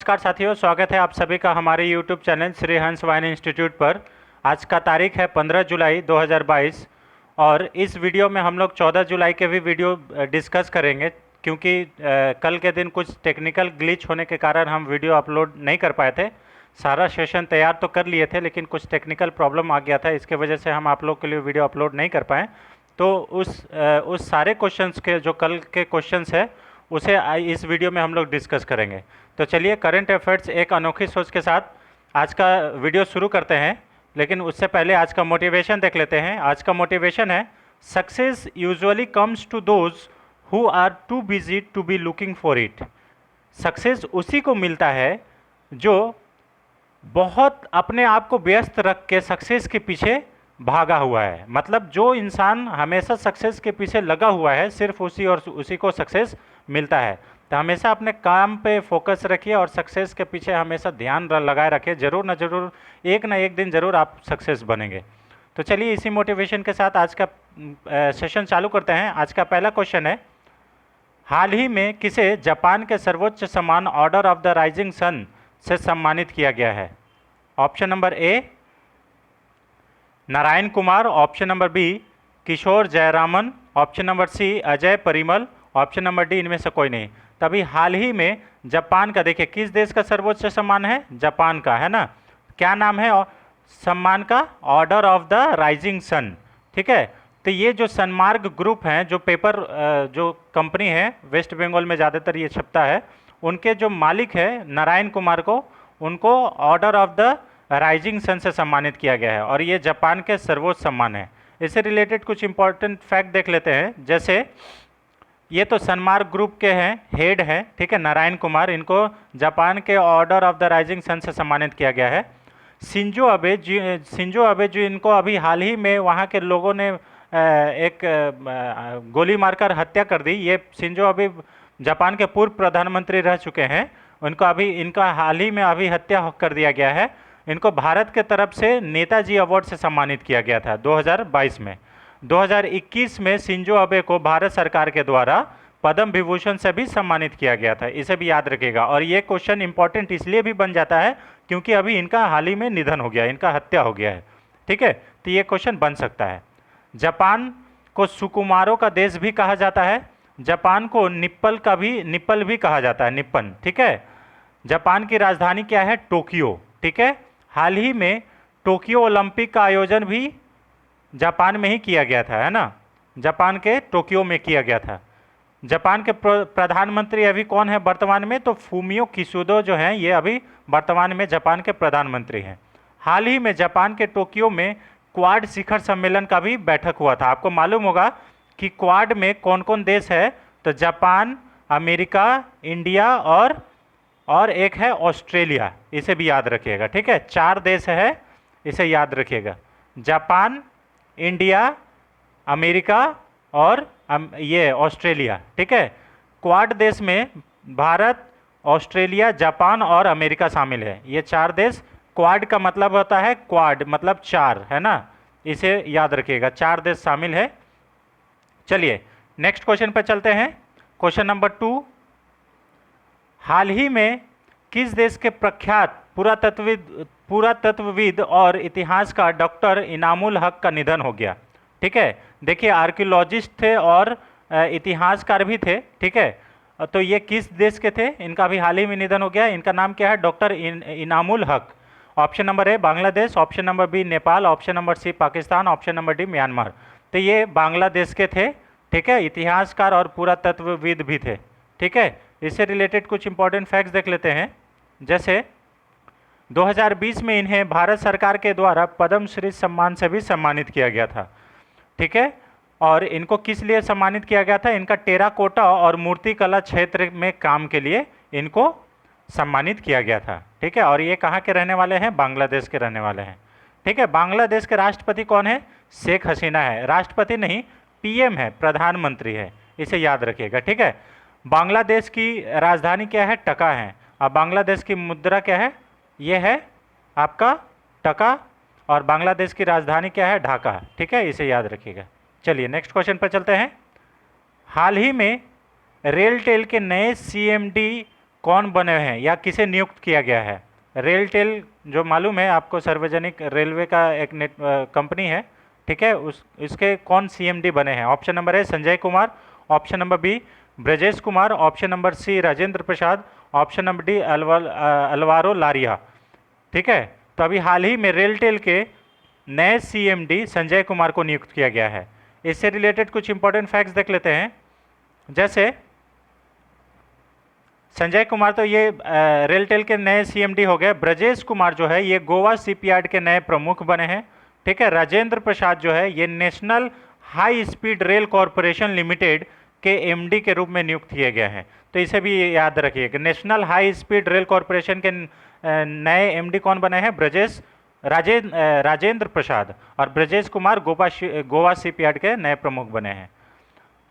नमस्कार साथियों, स्वागत है आप सभी का हमारे YouTube channel Shri Hans wine institute पर। आज का तारीख है 15 जुलाई 2022 और इस वीडियो में हम लोग 14 जुलाई के भी वीडियो डिस्कस करेंगे, क्योंकि कल के दिन कुछ टेक्निकल ग्लिच होने के कारण हम वीडियो अपलोड नहीं कर पाए थे। सारा सेशन तैयार तो कर लिए थे, लेकिन कुछ टेक्निकल प्रॉब्लम आ गया था, इसके वजह से हम आप लोग के लिए वीडियो अपलोड नहीं कर पाए। तो उस सारे क्वेश्चंस के जो कल के क्वेश्चंस है उसे इस वीडियो में हम लोग डिस्कस करेंगे। तो चलिए, करंट अफेयर्स एक अनोखी सोच के साथ आज का वीडियो शुरू करते हैं। लेकिन उससे पहले आज का मोटिवेशन देख लेते हैं। आज का मोटिवेशन है, success usually comes to those who are too busy to be looking for it. Success उसी को मिलता है जो बहुत अपने आप को व्यस्त रख के सक्सेस के पीछे भागा हुआ है। मतलब जो इंसान हमेशा सक्सेस के पीछे लगा हुआ है, सिर्फ उसी और उसी को सक्सेस मिलता है। तो हमेशा अपने काम पे फोकस रखिए और सक्सेस के पीछे हमेशा ध्यान लगाए रखिए। ज़रूर ना ज़रूर एक ना एक दिन ज़रूर आप सक्सेस बनेंगे। तो चलिए, इसी मोटिवेशन के साथ आज का सेशन चालू करते हैं। आज का पहला क्वेश्चन है, हाल ही में किसे जापान के सर्वोच्च सम्मान order of the rising sun से सम्मानित किया गया है? Option number A Narayan Kumar, option number B Kishore Jayaraman, option number C Ajay Parimal, option number D इनमें से कोई नहीं। तभी हाल ही में जापान का, देखिए किस देश का सर्वोच्च सम्मान है? जापान का, है ना। क्या नाम है सम्मान का? Order of the rising sun. ठीक है। तो ये जो सनमार्ग ग्रुप हैं, जो पेपर जो कंपनी है वेस्ट बंगाल में ज़्यादातर ये छपता है, उनके जो मालिक है नारायण कुमार को, उनको order of the rising sun से सम्मानित किया गया है और ये जापान के सर्वोच्च सम्मान है। इससे रिलेटेड कुछ इंपॉर्टेंट फैक्ट देख लेते हैं। जैसे ये तो सनमार्ग ग्रुप के हैं, हेड हैं, ठीक है, नारायण कुमार। इनको जापान के order of the rising sun से सम्मानित किया गया है। शिंजो अबे जो इनको अभी हाल ही में वहाँ के लोगों ने एक गोली मारकर हत्या कर दी। ये शिंजो अबे जापान के पूर्व प्रधानमंत्री रह चुके हैं। इनका हाल ही में अभी हत्या कर दिया गया है। इनको भारत के तरफ से नेताजी अवार्ड से सम्मानित किया गया था 2022 में। 2021 में शिंजो अबे को भारत सरकार के द्वारा पद्म विभूषण से भी सम्मानित किया गया था। इसे भी याद रखिएगा। और ये क्वेश्चन इंपॉर्टेंट इसलिए भी बन जाता है क्योंकि अभी इनका हाल ही में निधन हो गया, इनका हत्या हो गया है। ठीक है, तो ये क्वेश्चन बन सकता है। जापान को सुकुमारों का देश भी कहा जाता है। जापान को निप्पल भी कहा जाता है, निप्पन। ठीक है। जापान की राजधानी क्या है? टोक्यो। ठीक है। हाल ही में टोक्यो ओलंपिक का आयोजन भी जापान में ही किया गया था, है ना। जापान के टोक्यो में किया गया था। जापान के प्रधानमंत्री अभी कौन है वर्तमान में? तो फूमियो किशिदा जो हैं, ये अभी वर्तमान में जापान के प्रधानमंत्री हैं। हाल ही में जापान के टोक्यो में क्वाड शिखर सम्मेलन का भी बैठक हुआ था। आपको मालूम होगा कि क्वाड में कौन कौन देश है? तो जापान, अमेरिका, इंडिया और एक है ऑस्ट्रेलिया। इसे भी याद रखिएगा। ठीक है, 4 देश है, इसे याद रखिएगा। जापान, इंडिया, अमेरिका और ये ऑस्ट्रेलिया। ठीक है। क्वाड देश में भारत, ऑस्ट्रेलिया, जापान और अमेरिका शामिल है। ये 4 देश। क्वाड का मतलब होता है, क्वाड मतलब 4, है ना। इसे याद रखिएगा, 4 देश शामिल है। चलिए नेक्स्ट क्वेश्चन पर चलते हैं। क्वेश्चन नंबर 2, हाल ही में किस देश के प्रख्यात पुरातत्वविद और इतिहासकार डॉक्टर इनामुल हक का निधन हो गया? ठीक है। देखिए, आर्कियोलॉजिस्ट थे और इतिहासकार भी थे। ठीक है। तो ये किस देश के थे? इनका भी हाल ही में निधन हो गया। इनका नाम क्या है? Doctor Inamul Haq. Option number A Bangladesh, option number B Nepal, option number C Pakistan, option number D Myanmar. तो ये बांग्लादेश के थे। ठीक है। इतिहासकार और पुरातत्वविद भी थे। ठीक है। इससे रिलेटेड कुछ इंपॉर्टेंट फैक्ट्स देख लेते हैं। जैसे 2020 में इन्हें भारत सरकार के द्वारा पद्मश्री सम्मान से भी सम्मानित किया गया था। ठीक है। और इनको किस लिए सम्मानित किया गया था? इनका टेराकोटा और मूर्तिकला क्षेत्र में काम के लिए इनको सम्मानित किया गया था। ठीक है। और ये कहाँ के रहने वाले हैं? बांग्लादेश के रहने वाले हैं। ठीक है। बांग्लादेश के राष्ट्रपति कौन है? शेख हसीना है। राष्ट्रपति नहीं, पीएम है, प्रधानमंत्री है। इसे याद रखिएगा। ठीक है। बांग्लादेश की राजधानी क्या है? टका है। अब बांग्लादेश की मुद्रा क्या है? ये है आपका टका। और बांग्लादेश की राजधानी क्या है? ढाका। ठीक है, इसे याद रखिएगा। चलिए नेक्स्ट क्वेश्चन पर चलते हैं। हाल ही में रेलटेल के नए सीएमडी कौन बने हैं या किसे नियुक्त किया गया है? रेलटेल जो मालूम है आपको, सार्वजनिक रेलवे का एक नेट कंपनी है, ठीक है, इसके कौन सीएमडी बने हैं? Option number A Sanjay Kumar, option number B Brajesh Kumar, option number C Rajendra Prasad, option number D Alvaro Laria. ठीक है, तो अभी हाल ही में रेलटेल के नए सीएमडी संजय कुमार को नियुक्त किया गया है। इससे रिलेटेड कुछ इंपॉर्टेंट फैक्ट्स देख लेते हैं। जैसे संजय कुमार तो ये रेलटेल के नए सीएमडी हो गए। ब्रजेश कुमार जो है ये गोवा शिपयार्ड के नए प्रमुख बने हैं। ठीक है, राजेंद्र प्रसाद जो है ये national high speed rail corporation limited के एमडी के रूप में नियुक्त किए गए हैं। तो इसे भी याद रखिएगा, national high speed rail corporation के नए एमडी कौन बने हैं? राजेंद्र प्रसाद, और ब्रजेश कुमार गोवा शिपयार्ड के नए प्रमुख बने हैं।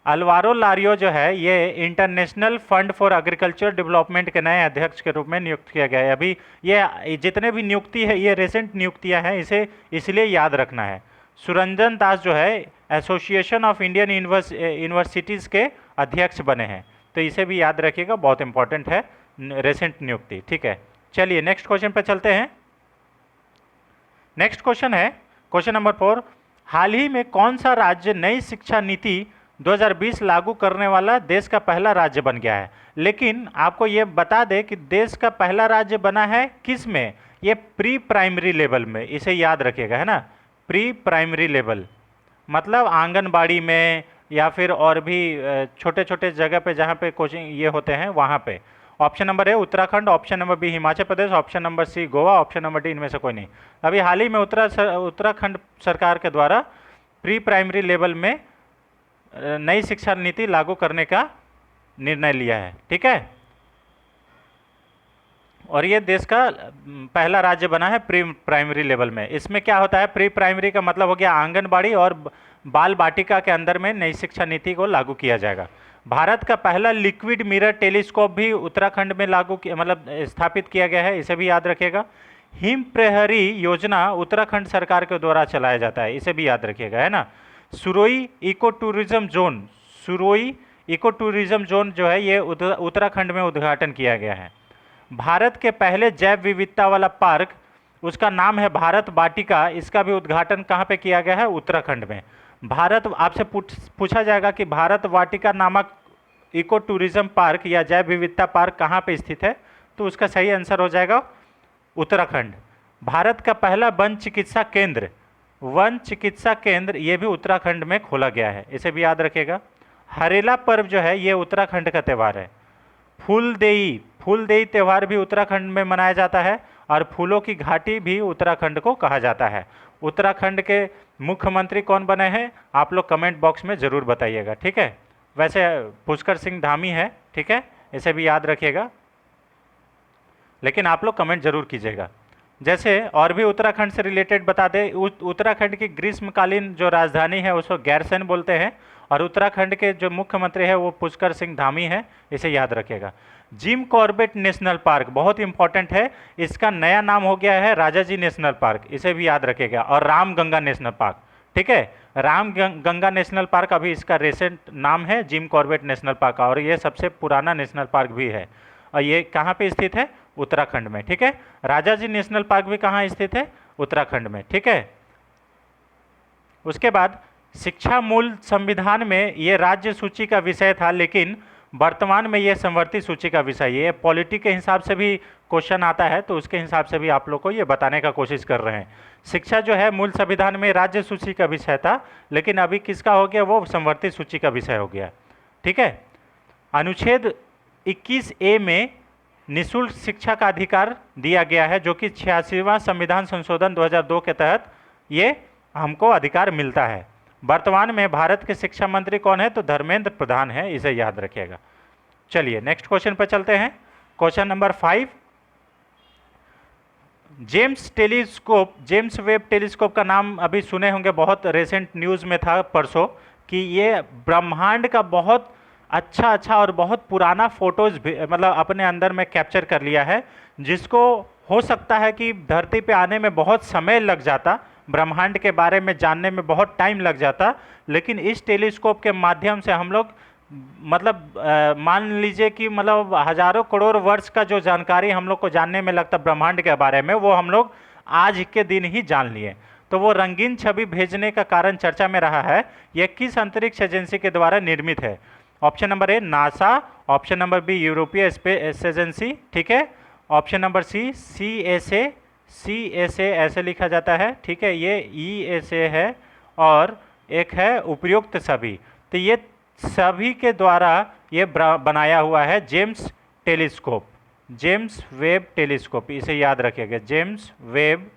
अल्वारो लारियो जो है ये international fund for agriculture development के नए अध्यक्ष के रूप में नियुक्त किया गया है। अभी ये जितने भी नियुक्ति है ये रिसेंट नियुक्तियां हैं, इसे इसलिए याद रखना है। सुरंजन दास जो है एसोसिएशन ऑफ इंडियन यूनिवर्सिटीज़ के अध्यक्ष बने हैं, तो इसे भी याद रखिएगा, बहुत इंपॉर्टेंट है रिसेंट नियुक्ति। ठीक है, चलिए नेक्स्ट क्वेश्चन पर चलते हैं। नेक्स्ट क्वेश्चन है क्वेश्चन नंबर 4। हाल ही में कौन सा राज्य नई शिक्षा नीति 2020 लागू करने वाला देश का पहला राज्य बन गया है? लेकिन आपको ये बता दें कि देश का पहला राज्य बना है किस में? ये प्री प्राइमरी लेवल में, इसे याद रखिएगा, है ना। प्री प्राइमरी लेवल मतलब आंगनबाड़ी में या फिर और भी छोटे छोटे जगह पे जहाँ पे कोचिंग ये होते हैं वहाँ पे। Option number A Uttarakhand, option number B Himachal Pradesh, option number C Goa, option number D इनमें से कोई नहीं। अभी हाल ही में उत्तराखंड सरकार के द्वारा प्री प्राइमरी लेवल में नई शिक्षा नीति लागू करने का निर्णय लिया है। ठीक है, और ये देश का पहला राज्य बना है प्री प्राइमरी लेवल में। इसमें क्या होता है? प्री प्राइमरी का मतलब हो गया आंगनबाड़ी और बाल बाटिका के अंदर में नई शिक्षा नीति को लागू किया जाएगा। भारत का पहला लिक्विड मिरर टेलीस्कोप भी उत्तराखंड में लागू मतलब स्थापित किया गया है, इसे भी याद रखिएगा। हिम प्रहरी योजना उत्तराखंड सरकार के द्वारा चलाया जाता है, इसे भी याद रखिएगा, है ना। Suroi eco tourism zone, Suroi eco tourism zone जो है ये उत्तराखंड में उद्घाटन किया गया है। भारत के पहले जैव विविधता वाला पार्क, उसका नाम है भारत वाटिका, इसका भी उद्घाटन कहाँ पे किया गया है? उत्तराखंड में। भारत, आपसे पूछा जाएगा कि भारत वाटिका नामक इको टूरिज्म पार्क या जैव विविधता पार्क कहाँ पे स्थित है, तो उसका सही आंसर हो जाएगा उत्तराखंड। भारत का पहला वन चिकित्सा केंद्र ये भी उत्तराखंड में खोला गया है, इसे भी याद रखिएगा। हरेला पर्व जो है ये उत्तराखंड का त्यौहार है। फूलदेई त्यौहार भी उत्तराखंड में मनाया जाता है, और फूलों की घाटी भी उत्तराखंड को कहा जाता है। उत्तराखंड के मुख्यमंत्री कौन बने हैं? आप लोग कमेंट बॉक्स में ज़रूर बताइएगा। ठीक है, वैसे पुष्कर सिंह धामी है, ठीक है, इसे भी याद रखिएगा, लेकिन आप लोग कमेंट जरूर कीजिएगा। जैसे और भी उत्तराखंड से रिलेटेड बता दें, उत्तराखंड की ग्रीष्मकालीन जो राजधानी है उसको गैरसैंण बोलते हैं, और उत्तराखंड के जो मुख्यमंत्री है वो पुष्कर सिंह धामी है, इसे याद रखिएगा। जिम कॉर्बेट नेशनल पार्क बहुत इंपॉर्टेंट है, इसका नया नाम हो गया है राजाजी नेशनल पार्क, इसे भी याद रखिएगा। और रामगंगा नेशनल पार्क, ठीक है, रामगंगा नेशनल पार्क अभी इसका रिसेंट नाम है जिम कॉर्बेट नेशनल पार्क, और ये सबसे पुराना नेशनल पार्क भी है, और ये कहाँ पे स्थित है? उत्तराखंड में। ठीक है, राजाजी नेशनल पार्क भी कहाँ स्थित है? उत्तराखंड में। ठीक है, उसके बाद शिक्षा मूल संविधान में ये राज्य सूची का विषय था, लेकिन वर्तमान में ये संवर्ती सूची का विषय, ये पॉलिटी के हिसाब से भी क्वेश्चन आता है, तो उसके हिसाब से भी आप लोग को ये बताने का कोशिश कर रहे हैं। शिक्षा जो है मूल संविधान में राज्य सूची का विषय था, लेकिन अभी किसका हो गया? वो संवर्ती सूची का विषय हो गया। ठीक है, अनुच्छेद 21A में निःशुल्क शिक्षा का अधिकार दिया गया है, जो कि 86वां संविधान संशोधन 2002 के तहत ये हमको अधिकार मिलता है। वर्तमान में भारत के शिक्षा मंत्री कौन है? तो धर्मेंद्र प्रधान है, इसे याद रखिएगा। चलिए नेक्स्ट क्वेश्चन पर चलते हैं। Question number 5, James Webb telescope का नाम अभी सुने होंगे, बहुत रिसेंट न्यूज़ में था परसों, कि ये ब्रह्मांड का बहुत अच्छा और बहुत पुराना फोटोज मतलब अपने अंदर में कैप्चर कर लिया है, जिसको हो सकता है कि धरती पे आने में बहुत समय लग जाता, ब्रह्मांड के बारे में जानने में बहुत टाइम लग जाता, लेकिन इस टेलीस्कोप के माध्यम से हम लोग मतलब मान लीजिए कि मतलब हजारों करोड़ वर्ष का जो जानकारी हम लोग को जानने में लगता ब्रह्मांड के बारे में, वो हम लोग आज के दिन ही जान लिए। तो वो रंगीन छवि भेजने का कारण चर्चा में रहा है, यह किस अंतरिक्ष एजेंसी के द्वारा निर्मित है? Option number A NASA, option number B यूरोपीय स्पेस एजेंसी, ठीक है, option number C C S A ऐसे लिखा जाता है, ठीक है, ये ESA है, और एक है उपयुक्त सभी। तो ये सभी के द्वारा ये बनाया हुआ है James telescope, James Webb telescope, इसे याद रखिएगा, जेम्स वेब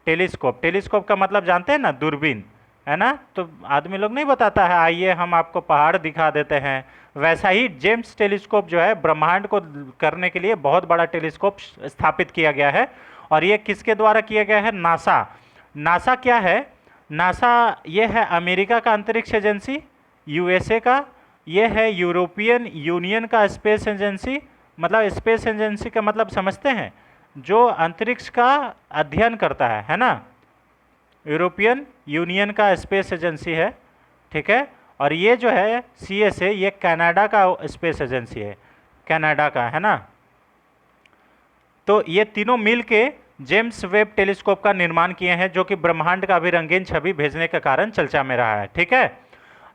टेलीस्कोप। टेलीस्कोप का मतलब जानते हैं ना, दूरबीन, है ना? तो आदमी लोग नहीं बताता है आइए हम आपको पहाड़ दिखा देते हैं, वैसा ही जेम्स टेलीस्कोप जो है ब्रह्मांड को करने के लिए बहुत बड़ा टेलीस्कोप स्थापित किया गया है। और ये किसके द्वारा किया गया है? नासा। नासा क्या है? नासा ये है अमेरिका का अंतरिक्ष एजेंसी, USA का, ये है यूरोपियन यूनियन का स्पेस एजेंसी। मतलब स्पेस एजेंसी का मतलब समझते हैं, जो अंतरिक्ष का अध्ययन करता है ना, यूरोपियन यूनियन का स्पेस एजेंसी है, ठीक है। और ये जो है CSA, ये कनाडा का स्पेस एजेंसी है, कनाडा का, है ना। तो ये तीनों मिल के जेम्स वेब टेलीस्कोप का निर्माण किए हैं, जो कि ब्रह्मांड का भी रंगीन छवि भेजने के कारण चर्चा में रहा है, ठीक है।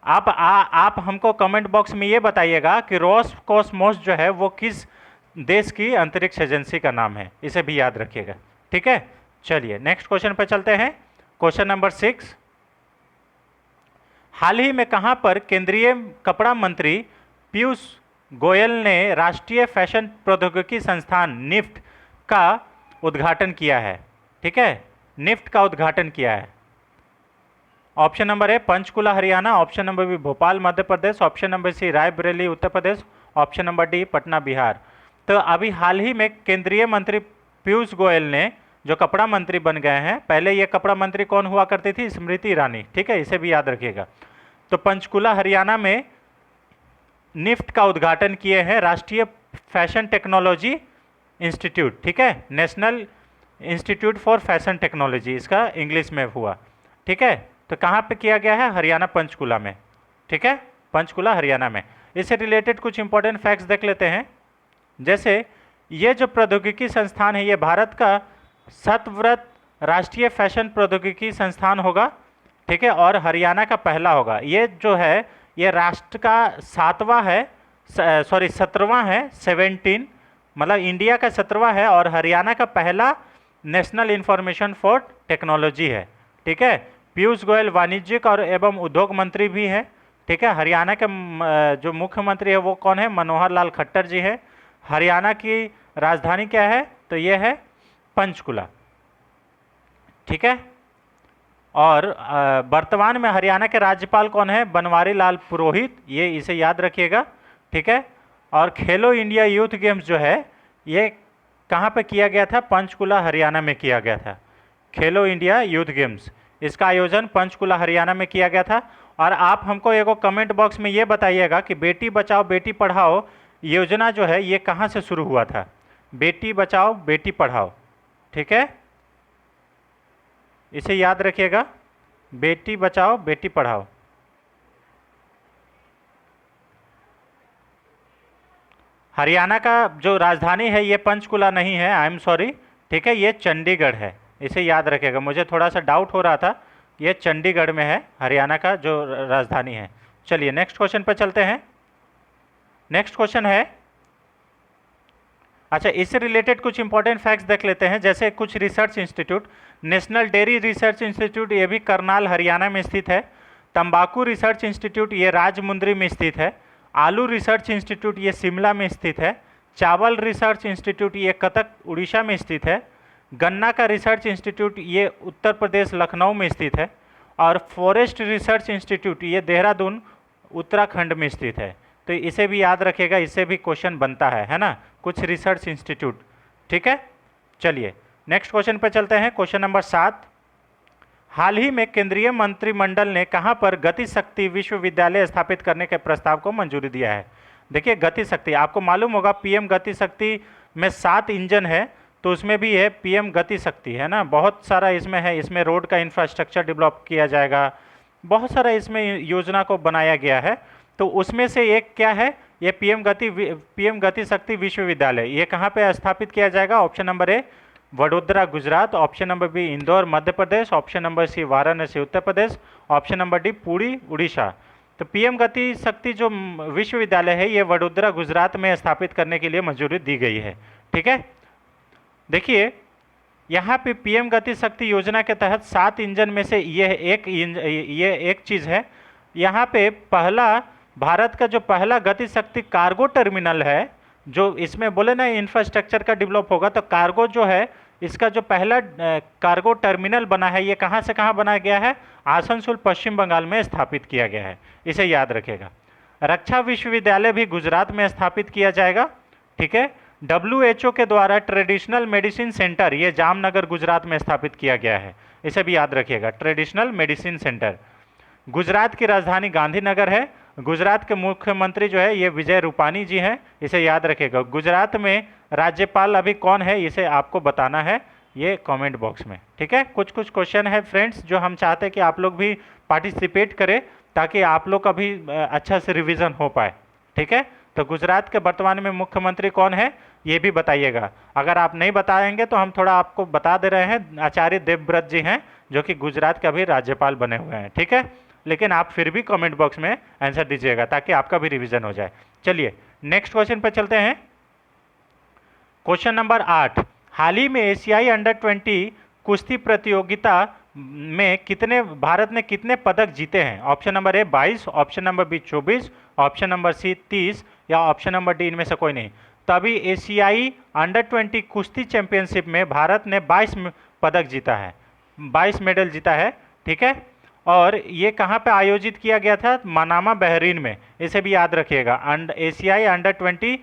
आप हमको कमेंट बॉक्स में ये बताइएगा कि रोसकॉसमोस जो है वो किस देश की अंतरिक्ष एजेंसी का नाम है, इसे भी याद रखिएगा, ठीक है। चलिए नेक्स्ट क्वेश्चन पर चलते हैं। क्वेश्चन नंबर 6, हाल ही में कहां पर केंद्रीय कपड़ा मंत्री पीयूष गोयल ने राष्ट्रीय फैशन प्रौद्योगिकी संस्थान निफ्ट का उद्घाटन किया है? ठीक है, निफ्ट का उद्घाटन किया है। Option number A Panchkula Haryana, option number B Bhopal Madhya Pradesh, option number C Raebareli Uttar Pradesh, option number D Patna Bihar. तो अभी हाल ही में केंद्रीय मंत्री पीयूष गोयल ने जो कपड़ा मंत्री बन गए हैं, पहले ये कपड़ा मंत्री कौन हुआ करती थी? स्मृति ईरानी, ठीक है, इसे भी याद रखिएगा। तो पंचकुला हरियाणा में निफ्ट का उद्घाटन किए हैं, राष्ट्रीय फैशन टेक्नोलॉजी इंस्टीट्यूट, ठीक है, national institute for fashion technology इसका इंग्लिश में हुआ, ठीक है। तो कहाँ पे किया गया है? हरियाणा पंचकुला में, ठीक है, पंचकुला हरियाणा में। इससे रिलेटेड कुछ इंपॉर्टेंट फैक्ट्स देख लेते हैं। जैसे ये जो प्रौद्योगिकी संस्थान है, ये भारत का सतव्रत राष्ट्रीय फैशन प्रौद्योगिकी संस्थान होगा, ठीक है, और हरियाणा का पहला होगा। ये जो है ये राष्ट्र का 7वां है, सॉरी 17वां है, 17, मतलब इंडिया का 17वां है, और हरियाणा का पहला नेशनल इंफॉर्मेशन फॉर टेक्नोलॉजी है, ठीक है। पीयूष गोयल वाणिज्यिक और एवं उद्योग मंत्री भी हैं, ठीक है। हरियाणा के जो मुख्यमंत्री है वो कौन है? मनोहर लाल खट्टर जी है। हरियाणा की राजधानी क्या है? तो ये है पंचकुला, ठीक है। और वर्तमान में हरियाणा के राज्यपाल कौन है? बनवारी लाल पुरोहित, ये इसे याद रखिएगा, ठीक है। और खेलो इंडिया यूथ गेम्स जो है ये कहाँ पे किया गया था? पंचकुला हरियाणा में किया गया था। खेलो इंडिया यूथ गेम्स, इसका आयोजन पंचकुला हरियाणा में किया गया था। और आप हमको एगो कमेंट बॉक्स में ये बताइएगा कि बेटी बचाओ बेटी पढ़ाओ योजना जो है ये कहाँ से शुरू हुआ था? बेटी बचाओ बेटी पढ़ाओ, ठीक है, इसे याद रखिएगा, बेटी बचाओ बेटी पढ़ाओ। हरियाणा का जो राजधानी है ये पंचकुला नहीं है, आई एम सॉरी, ठीक है, ये चंडीगढ़ है, इसे याद रखिएगा। मुझे थोड़ा सा डाउट हो रहा था, ये चंडीगढ़ में है हरियाणा का जो राजधानी है। चलिए नेक्स्ट क्वेश्चन पर चलते हैं। नेक्स्ट क्वेश्चन है, अच्छा इससे रिलेटेड कुछ इंपॉर्टेंट फैक्ट्स देख लेते हैं। जैसे कुछ research institute, national dairy research institute ये भी करनाल हरियाणा में स्थित है। तंबाकू रिसर्च इंस्टीट्यूट ये राजमुंद्री में स्थित है। आलू रिसर्च इंस्टीट्यूट ये शिमला में स्थित है। चावल रिसर्च इंस्टीट्यूट ये कटक उड़ीसा में स्थित है। गन्ना का रिसर्च इंस्टीट्यूट ये उत्तर प्रदेश लखनऊ में स्थित है। और फॉरेस्ट रिसर्च इंस्टीट्यूट ये देहरादून उत्तराखंड में स्थित है। तो इसे भी याद रखिएगा, इससे भी क्वेश्चन बनता है ना, कुछ रिसर्च इंस्टीट्यूट, ठीक है। चलिए नेक्स्ट क्वेश्चन पर चलते हैं। क्वेश्चन नंबर 7, हाल ही में केंद्रीय मंत्रिमंडल ने कहां पर गति शक्ति विश्वविद्यालय स्थापित करने के प्रस्ताव को मंजूरी दिया है? देखिए गति शक्ति, आपको मालूम होगा पीएम गति शक्ति में 7 इंजन है, तो उसमें भी है पीएम गति शक्ति, है ना। बहुत सारा इसमें है, इसमें रोड का इंफ्रास्ट्रक्चर डेवलप किया जाएगा, बहुत सारा इसमें योजना को बनाया गया है। तो उसमें से एक क्या है, ये पीएम गति शक्ति विश्वविद्यालय, ये कहाँ पे स्थापित किया जाएगा? Option number A Vadodara Gujarat, option number B Indore Madhya Pradesh, option number C Varanasi Uttar Pradesh, option number D Puri Orissa. तो पीएम गति शक्ति जो विश्वविद्यालय है ये वडोदरा गुजरात में स्थापित करने के लिए मंजूरी दी गई है। ठीक है, देखिए यहाँ पे पीएम गति शक्ति योजना के तहत 7 इंजन में से ये एक चीज़ है, यहाँ पे पहला भारत का जो पहला गति शक्ति कार्गो टर्मिनल है, जो इसमें बोले ना इंफ्रास्ट्रक्चर का डेवलप होगा, तो कार्गो जो है इसका जो पहला कार्गो टर्मिनल बना है ये कहाँ से कहाँ बनाया गया है? आसनसोल पश्चिम बंगाल में स्थापित किया गया है, इसे याद रखेगा। रक्षा विश्वविद्यालय भी गुजरात में स्थापित किया जाएगा। ठीक है, WHO के द्वारा ट्रेडिशनल मेडिसिन सेंटर ये जामनगर गुजरात में स्थापित किया गया है, इसे भी याद रखिएगा, ट्रेडिशनल मेडिसिन सेंटर। गुजरात की राजधानी गांधीनगर है। गुजरात के मुख्यमंत्री जो है ये विजय रूपानी जी हैं, इसे याद रखिएगा। गुजरात में राज्यपाल अभी कौन है इसे आपको बताना है ये कमेंट बॉक्स में। ठीक है, कुछ कुछ क्वेश्चन है फ्रेंड्स जो हम चाहते हैं कि आप लोग भी पार्टिसिपेट करें ताकि आप लोग का भी अच्छा से रिवीजन हो पाए। ठीक है, तो गुजरात के वर्तमान में मुख्यमंत्री कौन है ये भी बताइएगा। अगर आप नहीं बताएंगे तो हम थोड़ा आपको बता दे रहे हैं, आचार्य देवव्रत जी हैं जो कि गुजरात के अभी राज्यपाल बने हुए हैं। ठीक है, लेकिन आप फिर भी कमेंट बॉक्स में आंसर दीजिएगा ताकि आपका भी रिवीजन हो जाए। चलिए नेक्स्ट क्वेश्चन पर चलते हैं। क्वेश्चन नंबर 8, हाल ही में एशियाई अंडर-20 कुश्ती प्रतियोगिता में भारत ने कितने पदक जीते हैं? Option number A 22, option number B 24, option number C 30 या ऑप्शन नंबर डी इनमें से कोई नहीं। तो अभी एशियाई अंडर-20 कुश्ती चैंपियनशिप में भारत ने 22 पदक जीता है, 22 मेडल जीता है। ठीक है, और ये कहाँ पे आयोजित किया गया था? मनामा बहरीन में, इसे भी याद रखिएगा। एशियाई अंडर-20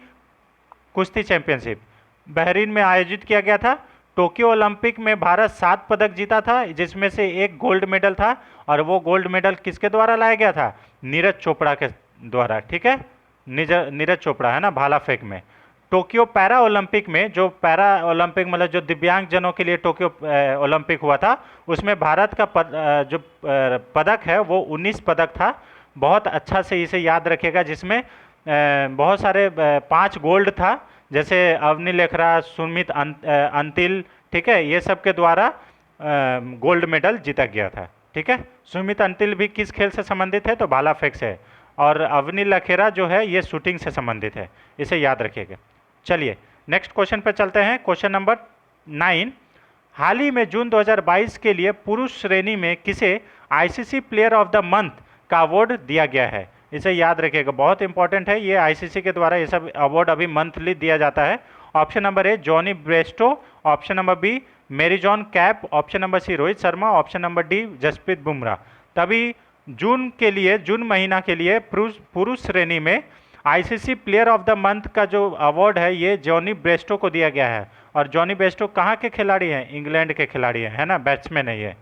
कुश्ती चैंपियनशिप बहरीन में आयोजित किया गया था। टोक्यो ओलंपिक में भारत 7 पदक जीता था, जिसमें से एक गोल्ड मेडल था, और वो गोल्ड मेडल किसके द्वारा लाया गया था? नीरज चोपड़ा के द्वारा। ठीक है, नीरज चोपड़ा है ना, भाला फेंक में। टोक्यो पैरा ओलंपिक में, जो पैरा ओलंपिक मतलब जो दिव्यांग जनों के लिए टोक्यो ओलंपिक हुआ था, उसमें भारत का जो पदक है वो 19 पदक था। बहुत अच्छा से इसे याद रखिएगा, जिसमें बहुत सारे 5 गोल्ड था, जैसे अवनी लेखरा, सुमित अंतिल, ठीक है, ये सब के द्वारा गोल्ड मेडल जीता गया था। ठीक है, सुमित अंतिल भी किस खेल से संबंधित है? तो भाला फेंक से, और अवनी लखेरा जो है ये शूटिंग से संबंधित है, इसे याद रखिएगा। चलिए नेक्स्ट क्वेश्चन पर चलते हैं। क्वेश्चन नंबर 9, हाल ही में जून 2022 के लिए पुरुष श्रेणी में किसे ICC player of the month का अवार्ड दिया गया है? इसे याद रखिएगा, बहुत इंपॉर्टेंट है, ये आईसीसी के द्वारा ये सब अवार्ड अभी मंथली दिया जाता है। Option number A Jonny Bairstow, option number B Marizanne Kapp, option number C Rohit Sharma, option number D Jasprit Bumrah. तभी जून महीना के लिए पुरुष श्रेणी में ICC player of the month का जो अवार्ड है ये जॉनी ब्रेस्टो को दिया गया है। और जॉनी ब्रेस्टो कहाँ के खिलाड़ी हैं? इंग्लैंड के खिलाड़ी हैं, है ना, बैट्समैन है ये।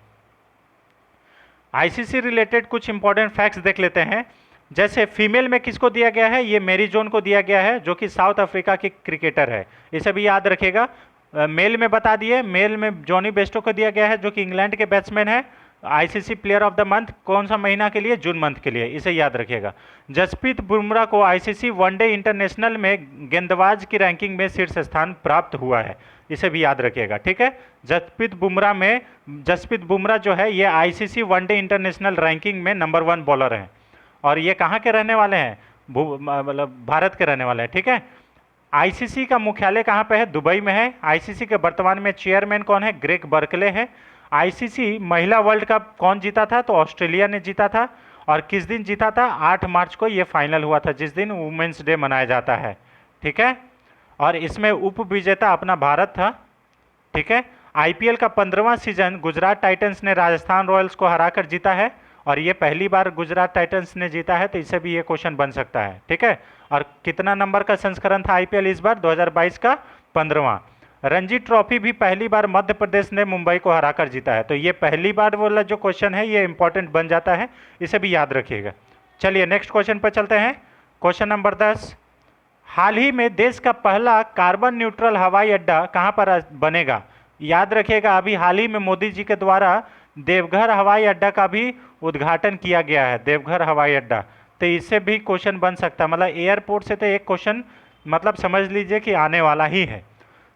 आईसीसी रिलेटेड कुछ इंपॉर्टेंट फैक्ट्स देख लेते हैं। जैसे फीमेल में किसको दिया गया है? ये मेरी जोन को दिया गया है, जो कि साउथ अफ्रीका की क्रिकेटर है, इसे भी याद रखिएगा। मेल में बता दिए, मेल में जॉनी ब्रेस्टो को दिया गया है, जो कि इंग्लैंड के बैट्समैन है। ICC player of the month कौन सा महीना के लिए? जून मंथ के लिए, इसे याद रखिएगा। जसप्रीत बुमराह को आईसीसी वनडे इंटरनेशनल में गेंदबाज की रैंकिंग में शीर्ष स्थान प्राप्त हुआ है, इसे भी याद रखिएगा। ठीक है, जसप्रीत बुमराह जो है ये आईसीसी वनडे इंटरनेशनल रैंकिंग में नंबर 1 बॉलर हैं, और ये कहाँ के रहने वाले हैं? मतलब भारत के रहने वाले हैं। ठीक है, आईसीसी का मुख्यालय कहाँ पे है? दुबई में है। आईसीसी के वर्तमान में चेयरमैन कौन है? ग्रेग बर्कले है। आईसीसी महिला वर्ल्ड कप कौन जीता था? तो ऑस्ट्रेलिया ने जीता था। और किस दिन जीता था? 8 मार्च को ये फाइनल हुआ था, जिस दिन वुमेंस डे मनाया जाता है। ठीक है, और इसमें उप विजेता अपना भारत था। ठीक है, आईपीएल का 15वां सीजन गुजरात टाइटंस ने राजस्थान रॉयल्स को हराकर जीता है, और ये पहली बार गुजरात टाइटंस ने जीता है, तो इससे भी ये क्वेश्चन बन सकता है। ठीक है, और कितना नंबर का संस्करण था आईपीएल इस बार? 2022 का 15वां। रणजी ट्रॉफी भी पहली बार मध्य प्रदेश ने मुंबई को हराकर जीता है, तो ये पहली बार वाला जो क्वेश्चन है ये इंपॉर्टेंट बन जाता है, इसे भी याद रखिएगा। चलिए नेक्स्ट क्वेश्चन पर चलते हैं। क्वेश्चन नंबर 10, हाल ही में देश का पहला कार्बन न्यूट्रल हवाई अड्डा कहाँ पर बनेगा? याद रखिएगा, अभी हाल ही में मोदी जी के द्वारा देवघर हवाई अड्डा का भी उद्घाटन किया गया है, देवघर हवाई अड्डा। तो इससे भी क्वेश्चन बन सकता है, मतलब एयरपोर्ट से तो एक क्वेश्चन मतलब समझ लीजिए कि आने वाला ही है।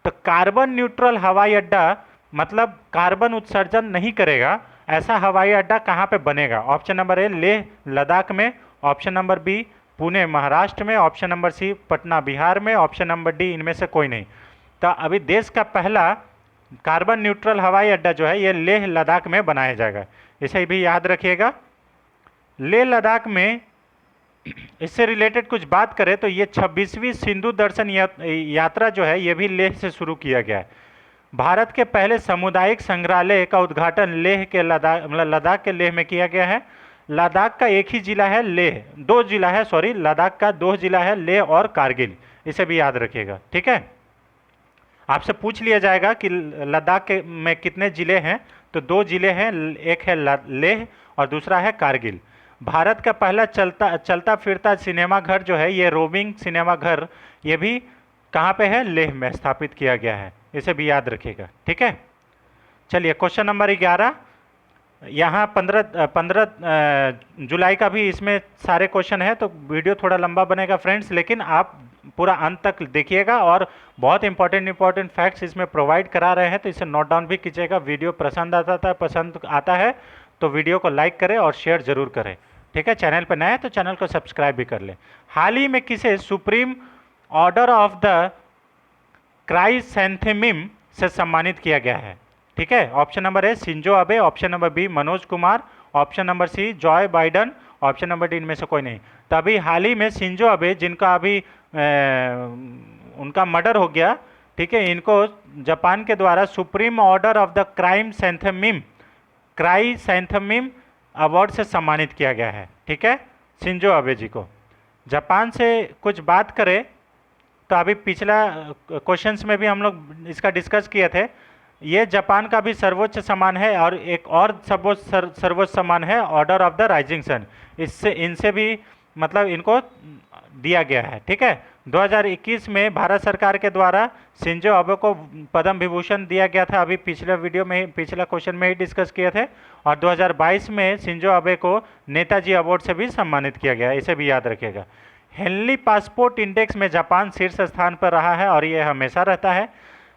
तो कार्बन न्यूट्रल हवाई अड्डा मतलब कार्बन उत्सर्जन नहीं करेगा, ऐसा हवाई अड्डा कहाँ पे बनेगा? Option number A Leh Ladakh में, option number B Pune Maharashtra में, option number C Patna Bihar में, ऑप्शन नंबर डी इनमें से कोई नहीं। तो अभी देश का पहला कार्बन न्यूट्रल हवाई अड्डा जो है ये लेह लद्दाख में बनाया जाएगा, इसे भी याद रखिएगा। लेह लद्दाख में इससे रिलेटेड कुछ बात करें तो ये 26वीं सिंधु दर्शन यात्रा जो है ये भी लेह से शुरू किया गया है। भारत के पहले सामुदायिक संग्रहालय का उद्घाटन लेह के लद्दाख मतलब लद्दाख के लेह में किया गया है। लद्दाख का एक ही जिला है लेह, दो जिला है सॉरी, लद्दाख का दो जिला है लेह और कारगिल, इसे भी याद रखिएगा, ठीक है। आपसे पूछ लिया जाएगा कि लद्दाख में कितने जिले हैं, तो दो जिले हैं, एक है लेह और दूसरा है कारगिल। भारत का पहला चलता फिरता सिनेमा घर जो है ये रोमिंग सिनेमा घर, ये भी कहाँ पे है? लेह में स्थापित किया गया है, इसे भी याद रखिएगा, ठीक है। चलिए क्वेश्चन नंबर 11, यहाँ 15 जुलाई का भी इसमें सारे क्वेश्चन है, तो वीडियो थोड़ा लंबा बनेगा फ्रेंड्स, लेकिन आप पूरा अंत तक देखिएगा और बहुत इंपॉर्टेंट फैक्ट्स इसमें प्रोवाइड करा रहे हैं, तो इसे नोट डाउन भी कीजिएगा। वीडियो पसंद आता है तो वीडियो को लाइक करें और शेयर जरूर करें, ठीक है। चैनल पर नए हैं तो चैनल को सब्सक्राइब भी कर लें। हाल ही में किसे supreme order of the chrysanthemum से सम्मानित किया गया है? ठीक है, option number A Shinzo Abe, option number B Manoj Kumar, option number C Joe Biden, option number D इनमें से कोई नहीं। तो अभी हाल ही में शिंजो अबे जिनका अभी उनका मर्डर हो गया, ठीक है, इनको जापान के द्वारा supreme order of the chrysanthemum award से सम्मानित किया गया है, ठीक है, शिंजो अबे जी को। जापान से कुछ बात करें तो अभी पिछला क्वेश्चंस में भी हम लोग इसका डिस्कस किए थे, ये जापान का भी सर्वोच्च सम्मान है और एक और सर्वोच्च सम्मान है order of the rising sun, इससे इनसे भी मतलब इनको दिया गया है, ठीक है। 2021 में भारत सरकार के द्वारा शिंजो अबे को पद्म विभूषण दिया गया था, अभी पिछले वीडियो में पिछला क्वेश्चन में ही डिस्कस किए थे, और 2022 में शिंजो अबे को नेताजी अवार्ड से भी सम्मानित किया गया, इसे भी याद रखिएगा। हेनली पासपोर्ट इंडेक्स में जापान शीर्ष स्थान पर रहा है और ये हमेशा रहता है।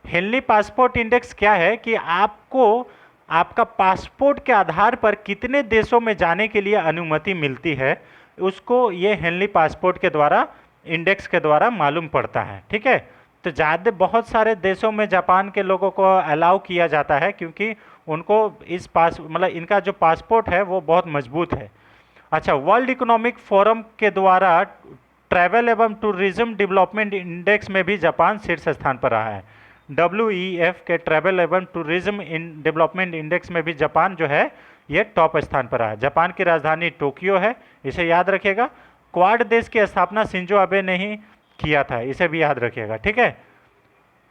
हेनली पासपोर्ट इंडेक्स क्या है कि आपको आपका पासपोर्ट के आधार पर कितने देशों में जाने के लिए अनुमति मिलती है, उसको ये हेनली पासपोर्ट के द्वारा इंडेक्स के द्वारा मालूम पड़ता है, ठीक है। तो ज़्यादा बहुत सारे देशों में जापान के लोगों को अलाउ किया जाता है क्योंकि उनको इस मतलब इनका जो पासपोर्ट है वो बहुत मजबूत है। अच्छा, वर्ल्ड इकोनॉमिक फोरम के द्वारा ट्रैवल एवं टूरिज्म डेवलपमेंट इंडेक्स में भी जापान शीर्ष स्थान पर रहा है। WEF के ट्रैवल एवं टूरिज्म डेवलपमेंट इंडेक्स में भी जापान जो है ये टॉप स्थान पर रहा है। जापान की राजधानी टोक्यो है, इसे याद रखिएगा। क्वाड देश की स्थापना शिंजो अबे ने ही किया था, इसे भी याद रखिएगा, ठीक है।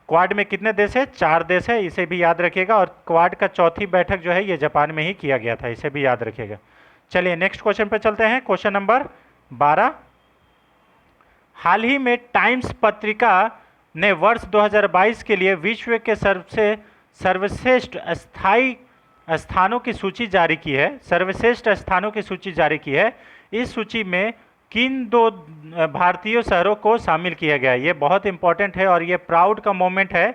क्वाड में कितने देश है? 4 देश है, इसे भी याद रखिएगा। और क्वाड का चौथी बैठक जो है ये जापान में ही किया गया था, इसे भी याद रखिएगा। चलिए नेक्स्ट क्वेश्चन पे चलते हैं, क्वेश्चन नंबर 12। हाल ही में टाइम्स पत्रिका ने वर्ष 2022 के लिए विश्व के सर्वश्रेष्ठ स्थायी स्थानों की सूची जारी की है। सर्वश्रेष्ठ स्थानों की सूची जारी की है। इस सूची में किन 2 भारतीय शहरों को शामिल किया गया है? ये बहुत इंपॉर्टेंट है और ये प्राउड का मोमेंट है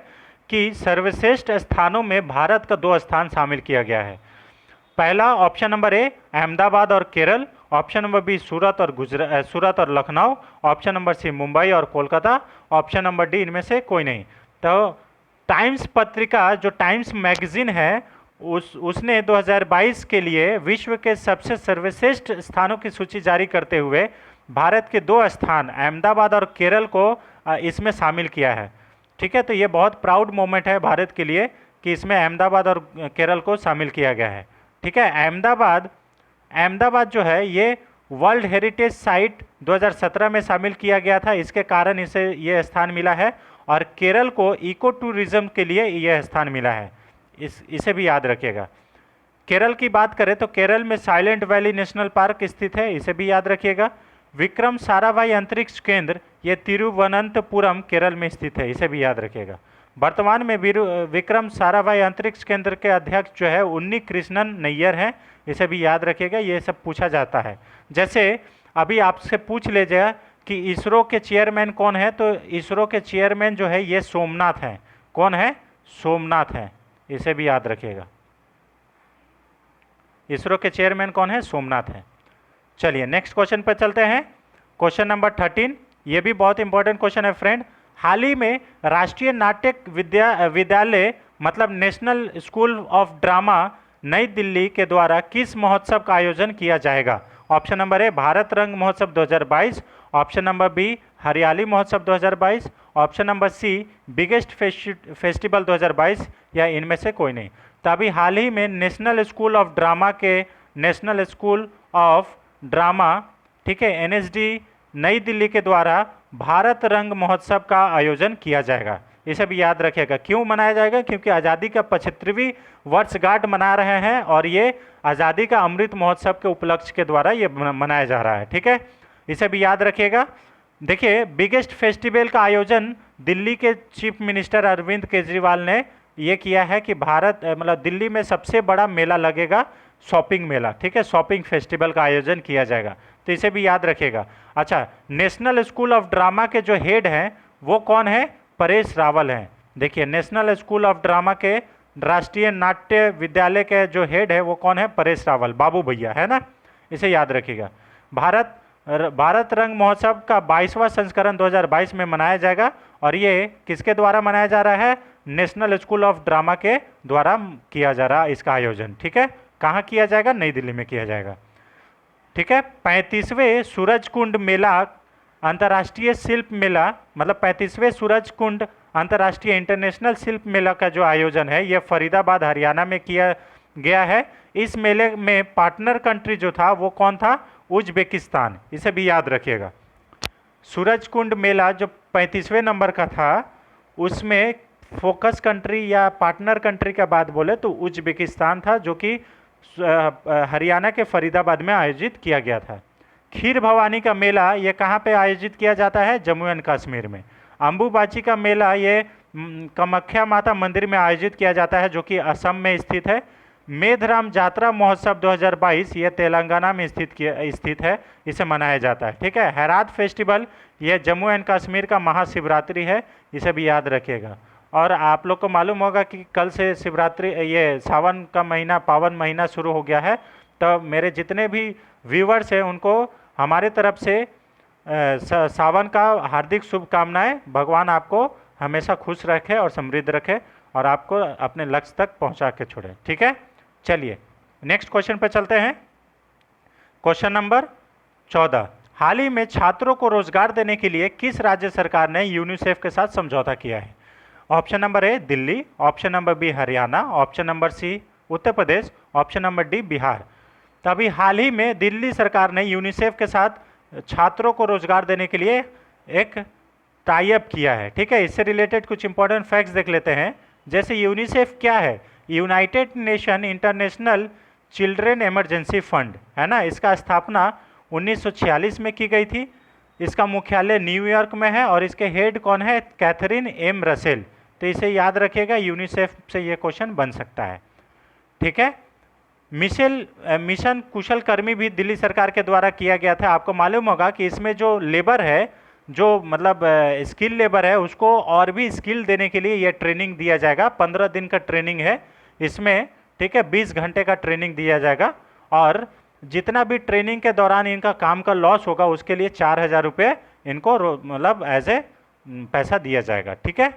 कि सर्वश्रेष्ठ स्थानों में भारत का 2 स्थान शामिल किया गया है। पहला ऑप्शन नंबर ए अहमदाबाद और Kerala, option number B Surat और Lucknow, option number C Mumbai और कोलकाता, ऑप्शन नंबर डी इनमें से कोई नहीं। तो टाइम्स पत्रिका जो टाइम्स मैगजीन है उसने 2022 के लिए विश्व के सबसे सर्वश्रेष्ठ स्थानों की सूची जारी करते हुए भारत के 2 स्थान अहमदाबाद और केरल को इसमें शामिल किया है, ठीक है। तो ये बहुत प्राउड मोमेंट है भारत के लिए कि इसमें अहमदाबाद और केरल को शामिल किया गया है, ठीक है। अहमदाबाद जो है ये वर्ल्ड हेरिटेज साइट 2017 में शामिल किया गया था, इसके कारण इसे ये स्थान मिला है। और केरल को इको टूरिज्म के लिए यह स्थान मिला है, इसे भी याद रखिएगा। केरल की बात करें तो केरल में साइलेंट वैली नेशनल पार्क स्थित है, इसे भी याद रखिएगा। विक्रम साराभाई अंतरिक्ष केंद्र ये तिरुवनंतपुरम केरल में स्थित है, इसे भी याद रखिएगा। वर्तमान में विक्रम साराभाई अंतरिक्ष केंद्र के अध्यक्ष जो है उन्नी कृष्णन नैयर हैं, इसे भी याद रखिएगा, ये सब पूछा जाता है। जैसे अभी आपसे पूछ लीजिएगा कि इसरो के चेयरमैन कौन है, तो इसरो के चेयरमैन जो है ये सोमनाथ हैं। कौन है? सोमनाथ हैं, इसे भी याद रखिएगा। इसरो के चेयरमैन कौन है? सोमनाथ हैं। चलिए नेक्स्ट क्वेश्चन पर चलते हैं। क्वेश्चन नंबर 13, ये भी बहुत इंपॉर्टेंट क्वेश्चन है फ्रेंड। हाल ही में राष्ट्रीय नाट्य विद्यालय मतलब नेशनल स्कूल ऑफ ड्रामा नई दिल्ली के द्वारा किस महोत्सव का आयोजन किया जाएगा? ऑप्शन नंबर ए भारत रंग महोत्सव 2022, option number B Hariyali Mahotsav 2022, option number C biggest festival 2022, या इनमें से कोई नहीं। तो अभी हाल ही में नेशनल स्कूल ऑफ ड्रामा के नेशनल स्कूल ऑफ ड्रामा, ठीक है, एनएसडी नई दिल्ली के द्वारा भारत रंग महोत्सव का आयोजन किया जाएगा। इसे भी याद रखिएगा। क्यों मनाया जाएगा? क्योंकि आज़ादी का 75वीं वर्षगांठ मना रहे हैं और ये आज़ादी का अमृत महोत्सव के उपलक्ष्य के द्वारा ये मनाया जा रहा है, ठीक है, इसे भी याद रखिएगा। देखिए बिगेस्ट फेस्टिवल का आयोजन दिल्ली के चीफ मिनिस्टर अरविंद केजरीवाल ने ये किया है कि भारत मतलब दिल्ली में सबसे बड़ा मेला लगेगा, शॉपिंग मेला, ठीक है, शॉपिंग फेस्टिवल का आयोजन किया जाएगा, तो इसे भी याद रखिएगा। अच्छा, नेशनल स्कूल ऑफ ड्रामा के जो हेड हैं वो कौन है? परेश रावल हैं। देखिए नेशनल स्कूल ऑफ ड्रामा के राष्ट्रीय नाट्य विद्यालय के जो हेड है वो कौन है? परेश रावल, बाबू भैया, है ना, इसे याद रखिएगा। भारत रंग महोत्सव का 22वां संस्करण 2022 में मनाया जाएगा और ये किसके द्वारा मनाया जा रहा है? नेशनल स्कूल ऑफ ड्रामा के द्वारा किया जा रहा है इसका आयोजन, ठीक है। कहाँ किया जाएगा? नई दिल्ली में किया जाएगा, ठीक है। 35वें सूरजकुंड मेला अंतर्राष्ट्रीय शिल्प मेला मतलब 35वें सूरजकुंड अंतर्राष्ट्रीय इंटरनेशनल शिल्प मेला का जो आयोजन है ये फरीदाबाद हरियाणा में किया गया है। इस मेले में पार्टनर कंट्री जो था वो कौन था? उज्बेकिस्तान, इसे भी याद रखिएगा। सूरजकुंड मेला जो 35वें नंबर का था उसमें फोकस कंट्री या पार्टनर कंट्री का बात बोले तो उज्बेकिस्तान था, जो कि हरियाणा के फरीदाबाद में आयोजित किया गया था। खीर भवानी का मेला ये कहाँ पे आयोजित किया जाता है? जम्मू एंड कश्मीर में। अम्बुबाची का मेला ये कामाख्या माता मंदिर में आयोजित किया जाता है जो कि असम में स्थित है। मेधराम जात्रा महोत्सव 2022 ये तेलंगाना में स्थित है, इसे मनाया जाता है, ठीक है। हेरात फेस्टिवल ये जम्मू एंड कश्मीर का महाशिवरात्रि है, इसे भी याद रखिएगा। और आप लोग को मालूम होगा कि कल से शिवरात्रि ये सावन का महीना पावन महीना शुरू हो गया है, तो मेरे जितने भी व्यूवर्स हैं उनको हमारे तरफ से सावन का हार्दिक शुभकामनाएं। भगवान आपको हमेशा खुश रखे और समृद्ध रखे और आपको अपने लक्ष्य तक पहुंचा के छोड़े, ठीक है। चलिए नेक्स्ट क्वेश्चन पर चलते हैं। क्वेश्चन नंबर 14, हाल ही में छात्रों को रोजगार देने के लिए किस राज्य सरकार ने यूनिसेफ के साथ समझौता किया है? Option number A Delhi, option number B Haryana, option number C Uttar Pradesh, option number D Bihar. तो अभी हाल ही में दिल्ली सरकार ने यूनिसेफ के साथ छात्रों को रोजगार देने के लिए एक टाई अप किया है, ठीक है। इससे रिलेटेड कुछ इंपॉर्टेंट फैक्ट्स देख लेते हैं। जैसे यूनिसेफ क्या है? United nation international children emergency fund, है ना। इसका स्थापना 1946 में की गई थी। इसका मुख्यालय न्यूयॉर्क में है और इसके हेड कौन है? Catherine M Russell. तो इसे याद रखिएगा, यूनिसेफ से ये क्वेश्चन बन सकता है, ठीक है। मिशन कुशल कर्मी भी दिल्ली सरकार के द्वारा किया गया था। आपको मालूम होगा कि इसमें जो लेबर है, जो मतलब स्किल लेबर है, उसको और भी स्किल देने के लिए ये ट्रेनिंग दिया जाएगा। 15 दिन का ट्रेनिंग है इसमें, ठीक है। 20 घंटे का ट्रेनिंग दिया जाएगा और जितना भी ट्रेनिंग के दौरान इनका काम का लॉस होगा उसके लिए 4000 रुपये इनको मतलब एज ए पैसा दिया जाएगा, ठीक है।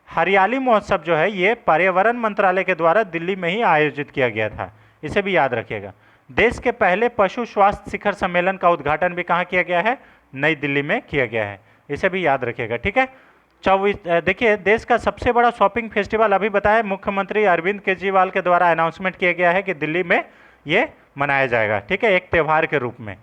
हरियाली महोत्सव जो है ये पर्यावरण मंत्रालय के द्वारा दिल्ली में ही आयोजित किया गया था, इसे भी याद रखिएगा। देश के पहले पशु स्वास्थ्य शिखर सम्मेलन का उद्घाटन भी कहाँ किया गया है? नई दिल्ली में किया गया है, इसे भी याद रखिएगा, ठीक है। 24 देखिए देश का सबसे बड़ा शॉपिंग फेस्टिवल अभी बताया मुख्यमंत्री अरविंद केजरीवाल के द्वारा अनाउंसमेंट किया गया है कि दिल्ली में ये मनाया जाएगा, ठीक है, एक त्यौहार के रूप में।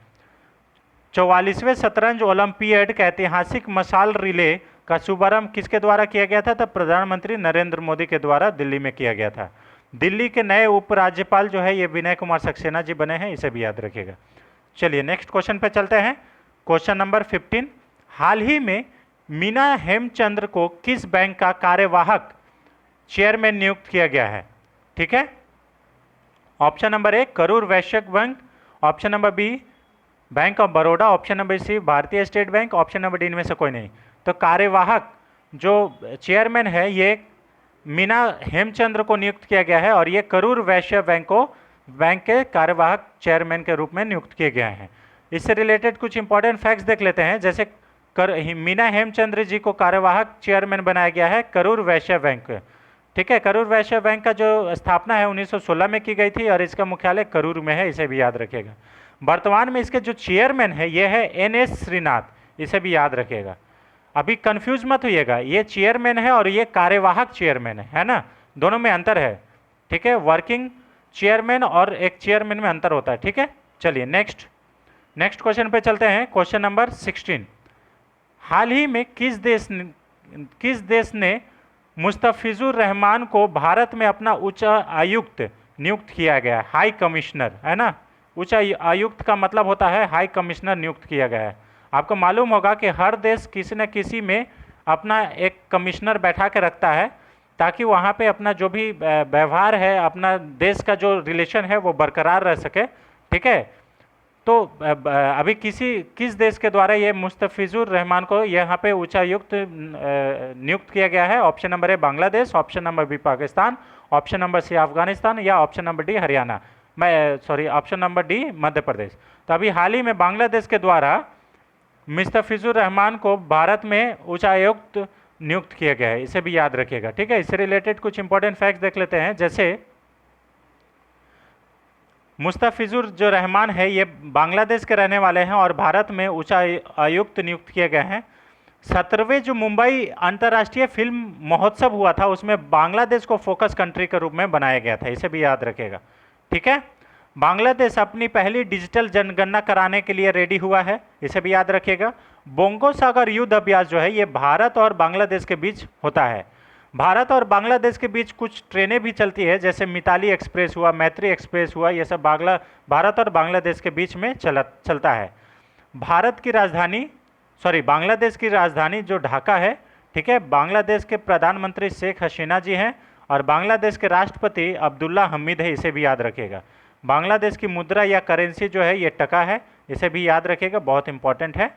44वें शतरंज ओलंपियाड का ऐतिहासिक मशाल रिले का शुभारंभ किसके द्वारा किया गया था? तो प्रधानमंत्री नरेंद्र मोदी के द्वारा दिल्ली में किया गया था। दिल्ली के नए उपराज्यपाल जो है ये विनय कुमार सक्सेना जी बने हैं, इसे भी याद रखिएगा। चलिए नेक्स्ट क्वेश्चन पे चलते हैं। क्वेश्चन नंबर 15, हाल ही में मीना हेमचंद्र को किस बैंक का कार्यवाहक चेयरमैन नियुक्त किया गया है? ठीक है, option number A Karur Vysya bank, option number B bank of Baroda, option number C Bharatiya state bank, option number D इनमें से कोई नहीं। तो कार्यवाहक जो चेयरमैन है ये मीना हेमचंद्र को नियुक्त किया गया है और ये करूर वैश्य बैंक के कार्यवाहक चेयरमैन के रूप में नियुक्त किए गए हैं। इससे रिलेटेड कुछ इंपॉर्टेंट फैक्ट्स देख लेते हैं। जैसे मीना हेमचंद्र जी को कार्यवाहक चेयरमैन बनाया गया है करूर वैश्य बैंक। ठीक है, करूर वैश्य बैंक का जो स्थापना है 1916 में की गई थी और इसका मुख्यालय करूर में है, इसे भी याद रखिएगा। वर्तमान में इसके जो चेयरमैन है ये है NS श्रीनाथ, इसे भी याद रखिएगा। अभी कंफ्यूज मत होइएगा, ये चेयरमैन है और ये कार्यवाहक चेयरमैन है ना, दोनों में अंतर है। ठीक है, वर्किंग चेयरमैन और एक चेयरमैन में अंतर होता है। ठीक है, चलिए नेक्स्ट क्वेश्चन पे चलते हैं। क्वेश्चन नंबर 16, हाल ही में किस देश ने मुस्तफिजुर रहमान को भारत में अपना उच्च आयुक्त नियुक्त किया गया है? हाई कमिश्नर है ना, उच्च आयुक्त का मतलब होता है हाई कमिश्नर नियुक्त किया गया है। आपको मालूम होगा कि हर देश किसी न किसी में अपना एक कमिश्नर बैठा के रखता है ताकि वहाँ पे अपना जो भी व्यवहार है, अपना देश का जो रिलेशन है वो बरकरार रह सके। ठीक है, तो अभी किस देश के द्वारा ये मुस्तफिजुर रहमान को यहाँ पे उच्चायुक्त नियुक्त किया गया है? Option number A Bangladesh, option number B Pakistan, option number C Afghanistan या option number D Haryana, option number D Madhya Pradesh. तो अभी हाल ही में बांग्लादेश के द्वारा मुस्तफिजुर रहमान को भारत में उच्चायुक्त नियुक्त किया गया है, इसे भी याद रखिएगा। ठीक है, इससे रिलेटेड कुछ इंपॉर्टेंट फैक्ट्स देख लेते हैं। जैसे मुस्तफिजुर जो रहमान है ये बांग्लादेश के रहने वाले हैं और भारत में उच्चायुक्त नियुक्त किए गए हैं। 17वें जो मुंबई अंतर्राष्ट्रीय फिल्म महोत्सव हुआ था उसमें बांग्लादेश को फोकस कंट्री के रूप में बनाया गया था, इसे भी याद रखिएगा। ठीक है, बांग्लादेश अपनी पहली डिजिटल जनगणना कराने के लिए रेडी हुआ है, इसे भी याद रखिएगा। बोंगो सागर युद्ध अभ्यास जो है ये भारत और बांग्लादेश के बीच होता है। भारत और बांग्लादेश के बीच कुछ ट्रेनें भी चलती है, जैसे मिताली एक्सप्रेस हुआ, मैत्री एक्सप्रेस हुआ, ये सब भारत और बांग्लादेश के बीच में चलता है। बांग्लादेश की राजधानी जो ढाका है। ठीक है, बांग्लादेश के प्रधानमंत्री शेख हसीना जी हैं और बांग्लादेश के राष्ट्रपति अब्दुल्ला हमीद है, इसे भी याद रखिएगा। बांग्लादेश की मुद्रा या करेंसी जो है ये टका है, इसे भी याद रखिएगा, बहुत इंपॉर्टेंट है।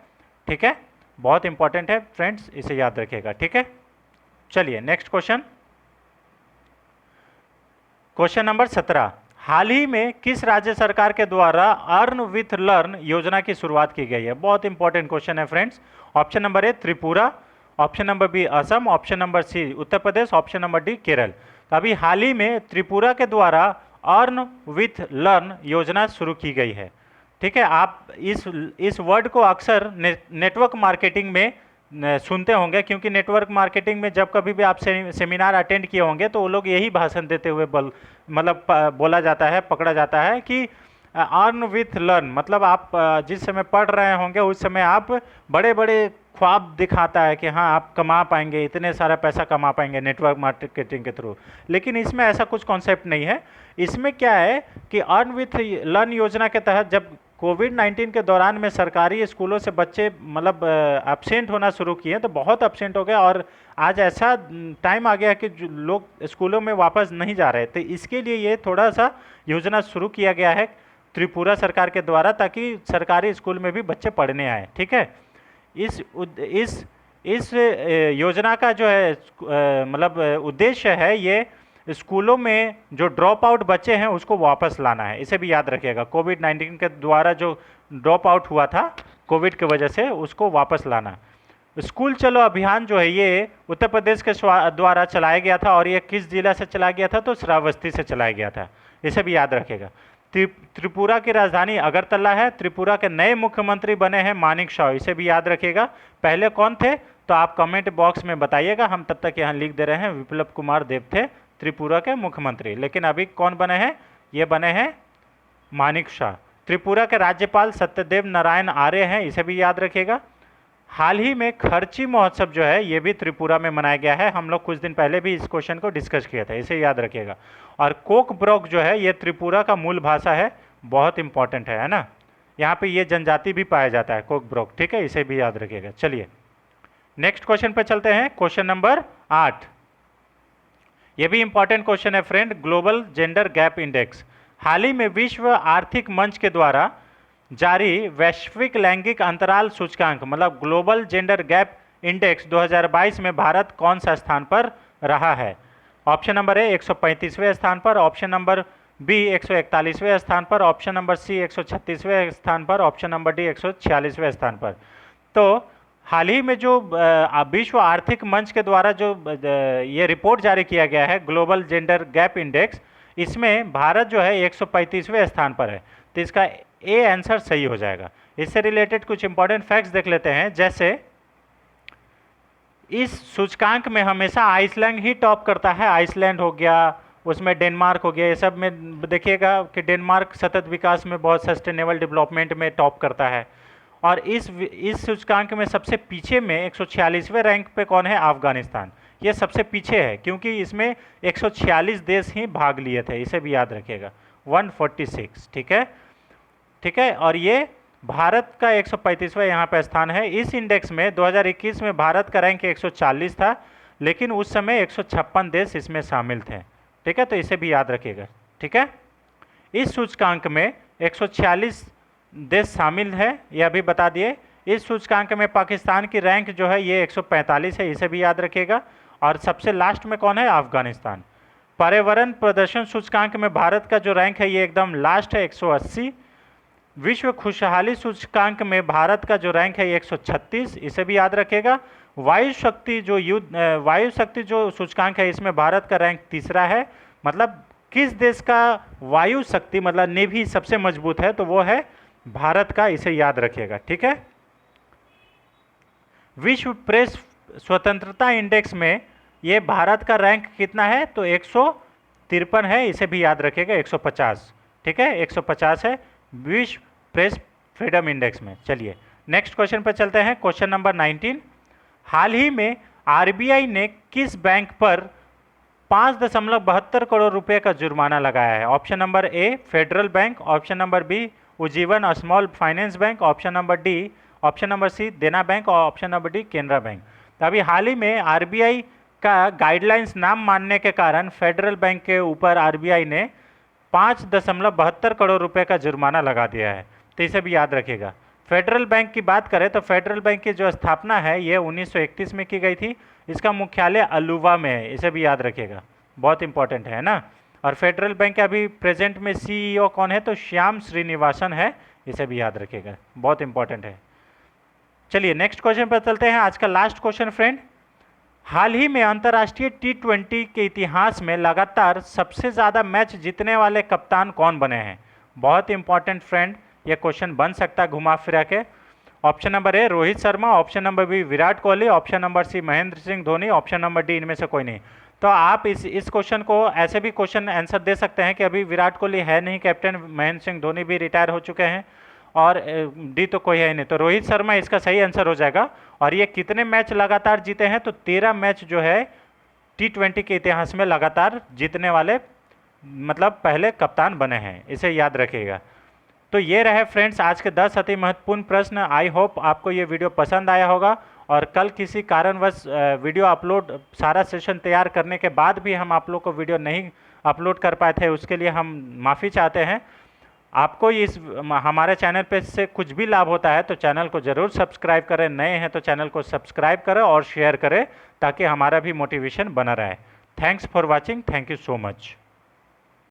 ठीक है, बहुत इंपॉर्टेंट है फ्रेंड्स, इसे याद रखिएगा। ठीक है, चलिए नेक्स्ट क्वेश्चन नंबर 17, हाल ही में किस राज्य सरकार के द्वारा अर्न विथ लर्न योजना की शुरुआत की गई है? बहुत इंपॉर्टेंट क्वेश्चन है friends. Option number A Tripura, option number B Assam, option number C Uttar Pradesh, option number D Kerala. तो अभी हाल ही में त्रिपुरा के द्वारा अर्न विथ लर्न योजना शुरू की गई है। ठीक है, आप इस वर्ड को अक्सर नेटवर्क मार्केटिंग में सुनते होंगे, क्योंकि नेटवर्क मार्केटिंग में जब कभी भी आप सेमिनार अटेंड किए होंगे तो वो लोग यही भाषण देते हुए बोला जाता है, पकड़ा जाता है कि अर्न विथ लर्न, मतलब आप जिस समय पढ़ रहे होंगे उस समय आप बड़े बड़े ख्वाब दिखाता है कि हाँ आप कमा पाएंगे, इतने सारा पैसा कमा पाएंगे नेटवर्क मार्केटिंग के थ्रू। लेकिन इसमें ऐसा कुछ कॉन्सेप्ट नहीं है। इसमें क्या है कि अर्न विथ लर्न योजना के तहत जब कोविड-19 के दौरान में सरकारी स्कूलों से बच्चे मतलब एब्सेंट होना शुरू किए, तो बहुत एब्सेंट हो गए और आज ऐसा टाइम आ गया कि जो लोग स्कूलों में वापस नहीं जा रहे थे। इसके लिए ये थोड़ा सा योजना शुरू किया गया है त्रिपुरा सरकार के द्वारा, ताकि सरकारी स्कूल में भी बच्चे पढ़ने आए। ठीक है, इस योजना का जो है मतलब उद्देश्य है ये स्कूलों में जो ड्रॉप आउट बच्चे हैं उसको वापस लाना है, इसे भी याद रखिएगा। कोविड-19 के द्वारा जो ड्रॉप आउट हुआ था कोविड की वजह से, उसको वापस लाना। स्कूल चलो अभियान जो है ये उत्तर प्रदेश के द्वारा चलाया गया था और ये किस जिला से चलाया गया था? तो श्रावस्ती से चलाया गया था, इसे भी याद रखेगा। त्रिपुरा की राजधानी अगरतला है। त्रिपुरा के नए मुख्यमंत्री बने हैं मानिक शाह, इसे भी याद रखिएगा। पहले कौन थे तो आप कमेंट बॉक्स में बताइएगा, हम तब तक यहाँ लिख दे रहे हैं। विप्लव कुमार देव थे त्रिपुरा के मुख्यमंत्री, लेकिन अभी कौन बने हैं? ये बने हैं मानिक शाह। त्रिपुरा के राज्यपाल सत्यदेव नारायण आर्य हैं, इसे भी याद रखिएगा। हाल ही में खर्ची महोत्सव जो है ये भी त्रिपुरा में मनाया गया है, हम लोग कुछ दिन पहले भी इस क्वेश्चन को डिस्कस किया था, इसे याद रखिएगा। और कोकब्रोक जो है ये त्रिपुरा का मूल भाषा है, बहुत इंपॉर्टेंट है ना, यहाँ पे ये जनजाति भी पाया जाता है कोकब्रोक। ठीक है, इसे भी याद रखिएगा। चलिए नेक्स्ट क्वेश्चन पे चलते हैं, क्वेश्चन नंबर 8। ये भी इंपॉर्टेंट क्वेश्चन है friend, global gender gap index. हाल ही में विश्व आर्थिक मंच के द्वारा जारी वैश्विक लैंगिक अंतराल सूचकांक मतलब ग्लोबल जेंडर गैप इंडेक्स 2022 में भारत कौन सा स्थान पर रहा है? ऑप्शन नंबर ए 135वें स्थान पर, ऑप्शन नंबर बी 141वें स्थान पर, ऑप्शन नंबर सी 136वें स्थान पर, ऑप्शन नंबर डी 146वें स्थान पर। तो हाल ही में जो विश्व आर्थिक मंच के द्वारा जो ये रिपोर्ट जारी किया गया है ग्लोबल जेंडर गैप इंडेक्स, इसमें भारत जो है 135वें स्थान पर है। तो इसका ए आंसर सही हो जाएगा। इससे रिलेटेड कुछ इंपॉर्टेंट फैक्ट्स देख लेते हैं। जैसे इस सूचकांक में हमेशा आइसलैंड ही टॉप करता है। आइसलैंड हो गया, उसमें डेनमार्क हो गया, ये सब में देखिएगा कि डेनमार्क सतत विकास में बहुत सस्टेनेबल डेवलपमेंट में टॉप करता है। और इस सूचकांक में सबसे पीछे में 146वें रैंक पे कौन है? अफगानिस्तान। ये सबसे पीछे है क्योंकि इसमें 146 देश ही भाग लिए थे, इसे भी याद रखिएगा। 146, ठीक है, ठीक है। और ये भारत का 135वां यहाँ पे स्थान है। इस इंडेक्स में 2021 में भारत का रैंक 140 था, लेकिन उस समय 156 देश इसमें शामिल थे, ठीक है, तो इसे भी याद रखिएगा, ठीक है। इस सूचकांक में 146 देश शामिल है, यह भी बता दिए। इस सूचकांक में पाकिस्तान की रैंक जो है ये 145 है, इसे भी याद रखिएगा। और सबसे लास्ट में कौन है? अफगानिस्तान। पर्यावरण प्रदर्शन सूचकांक में भारत का जो रैंक है ये एकदम लास्ट है, 180। विश्व खुशहाली सूचकांक में भारत का जो रैंक है ये 136, इसे भी याद रखिएगा। वायु शक्ति जो सूचकांक है इसमें भारत का रैंक तीसरा है। मतलब किस देश का वायु शक्ति मतलब नेवी सबसे मजबूत है, तो वो है भारत का, इसे याद रखिएगा, ठीक है। विश्व प्रेस स्वतंत्रता इंडेक्स में ये भारत का रैंक कितना है? तो 153 है, इसे भी याद रखिएगा। 150, ठीक है, 150 है विश्व प्रेस फ्रीडम इंडेक्स में। चलिए नेक्स्ट क्वेश्चन पर चलते हैं। क्वेश्चन नंबर 19, हाल ही में आरबीआई ने किस बैंक पर 5.72 करोड़ रुपए का जुर्माना लगाया है? Option number A federal bank, option number B Ujjivan small finance bank, option number C Dena bank और option number D Canara bank. तो अभी हाल ही में आरबीआई का गाइडलाइंस ना मानने के कारण फेडरल बैंक के ऊपर आरबीआई ने 5.72 करोड़ रुपए का जुर्माना लगा दिया है, तो इसे भी याद रखिएगा। फेडरल बैंक की बात करें तो फेडरल बैंक की जो स्थापना है ये 1931 में की गई थी। इसका मुख्यालय अलुवा में है, इसे भी याद रखिएगा, बहुत इंपॉर्टेंट है ना। और फेडरल बैंक के अभी प्रेजेंट में सीईओ कौन है? तो श्याम श्रीनिवासन है, इसे भी याद रखिएगा, बहुत इंपॉर्टेंट है। चलिए नेक्स्ट क्वेश्चन पर चलते हैं। आज का लास्ट क्वेश्चन फ्रेंड, हाल ही में अंतर्राष्ट्रीय T20 के इतिहास में लगातार सबसे ज़्यादा मैच जीतने वाले कप्तान कौन बने हैं? बहुत इंपॉर्टेंट फ्रेंड, ये क्वेश्चन बन सकता है घुमा फिरा के। Option number A Rohit Sharma, option number B Virat Kohli, option number C Mahendra Singh Dhoni, option number D इनमें से कोई नहीं। तो आप इस क्वेश्चन को ऐसे भी क्वेश्चन आंसर दे सकते हैं कि अभी विराट कोहली है नहीं कैप्टन, महेंद्र सिंह धोनी भी रिटायर हो चुके हैं और डी तो कोई है ही नहीं, तो रोहित शर्मा इसका सही आंसर हो जाएगा। और ये कितने मैच लगातार जीते हैं? तो 13 मैच जो है T20 के इतिहास में लगातार जीतने वाले मतलब पहले कप्तान बने हैं, इसे याद रखिएगा। तो ये रहे फ्रेंड्स आज के 10 अति महत्वपूर्ण प्रश्न। आई होप आपको ये वीडियो पसंद आया होगा। और कल किसी कारणवश वीडियो अपलोड सारा सेशन तैयार करने के बाद भी हम आप लोग को वीडियो नहीं अपलोड कर पाए थे, उसके लिए हम माफ़ी चाहते हैं। आपको इस हमारे चैनल पे से कुछ भी लाभ होता है तो चैनल को ज़रूर सब्सक्राइब करें, नए हैं तो चैनल को सब्सक्राइब करें और शेयर करें ताकि हमारा भी मोटिवेशन बना रहे। Thanks for watching, thank you so much.